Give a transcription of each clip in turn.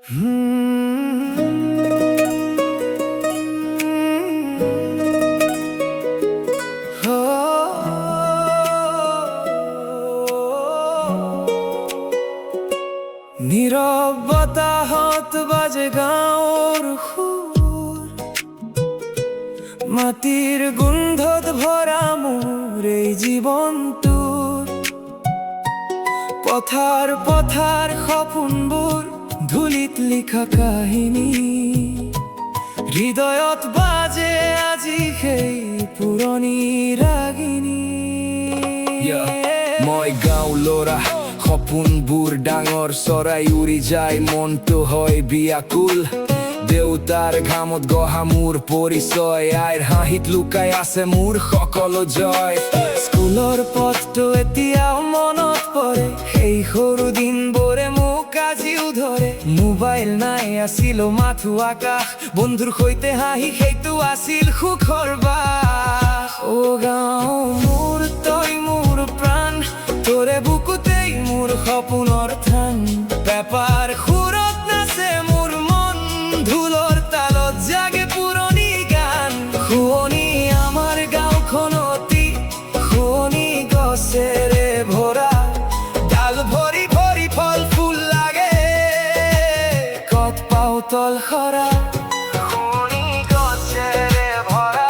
নীরব বাতাহত বাজে গাঁৱৰ সুৰ, মাটিৰ গোন্ধত ভৰা মোৰ এই জীৱনটোৰ। পথাৰ পথাৰ সপোনবোৰ, ধূলিত লিখা কাহিনী, হৃদয়ত বাজে আজি সেই পুৰণি ৰাগিনী। মই গাঁও ল'ৰা, সপোনবোৰ ডাঙৰ চৰাই উৰি যায়, মনটো হয় বিয়াকুল। দেউতাৰ ঘামত গঢ়া মোৰ পৰিচয়, আইৰ হাঁহিত লুকাই আছে মোৰ সকলো জয়। স্কুলৰ পথটো এতিয়াও মনত পৰে, সেই সৰু দিনবোৰে মোক আজিও ধৰে। মোবাইল নাই, আছিল মাথো আকাশ, বন্ধুৰ সৈতে হাঁহি সেইটো আছিল সুখৰ বাস। অ' গাঁও মোৰ, তই মোৰ প্ৰাণ, তোৰে বুকুতেই মোৰ সপোনৰ থান। পেপাৰ সুৰত নাচে মোৰ মন, ঢোলৰ তালত জাগে পুৰণি গান। শুৱনি আমাৰ গাঁওখন অতি শুৱনি গছেৰে ভৰা, ডাল ভৰি ভৰি ফল ফুল লাগে, কত পাওঁ তল সৰা, শুৱনি গছেৰে ভৰা।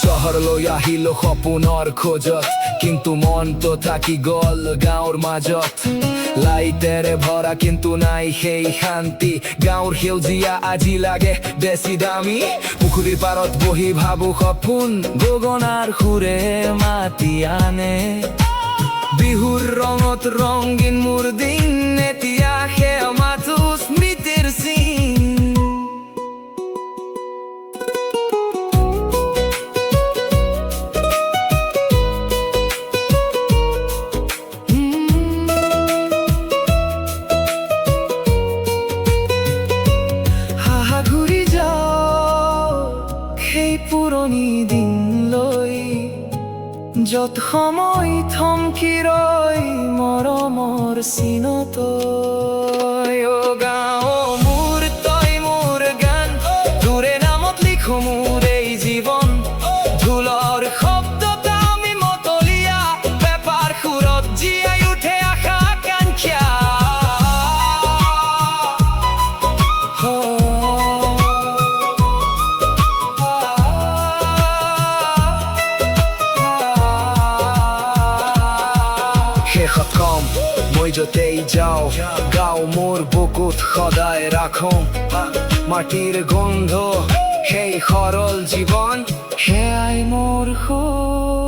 চহৰলৈ আহিলো সপোনৰ খোজত, কিন্তু মনটো থাকি গ'ল গাঁৱৰ মাজত। লাইটেৰে ভৰা কিন্তু নাই সেই শান্তি, গাঁৱৰ সেউজীয়া আজি লাগে বেছি দামী। পুখুৰীৰ পাৰত বহি ভাবো সপোন, গগনাৰ সুৰে মাতি আনে। বিহুৰ ৰঙত ৰঙীন মোৰ দিন, এতিয়া সেয়া মাথো স্মৃতিৰ চিন। পুৰণি দিনলৈ, য'ত সময় থমকি ৰয় মৰমৰ চিনতৈ। অ' গাঁও মোৰ, তই মোৰ গান, তোৰে নামত লিখো মোৰ এই জীৱন। ঢোলৰ শব্দত আমি মতলীয়া, পেপাৰ সুৰত জীয়াই উঠে আশা আকাংক্ষা। শেষত কম, মই য'তেই যাওঁ গাঁও মোৰ বুকুত সদায় ৰাখো। মাটিৰ গোন্ধ, সেই সৰল জীৱন, সেয়াই মোৰ সুৰ।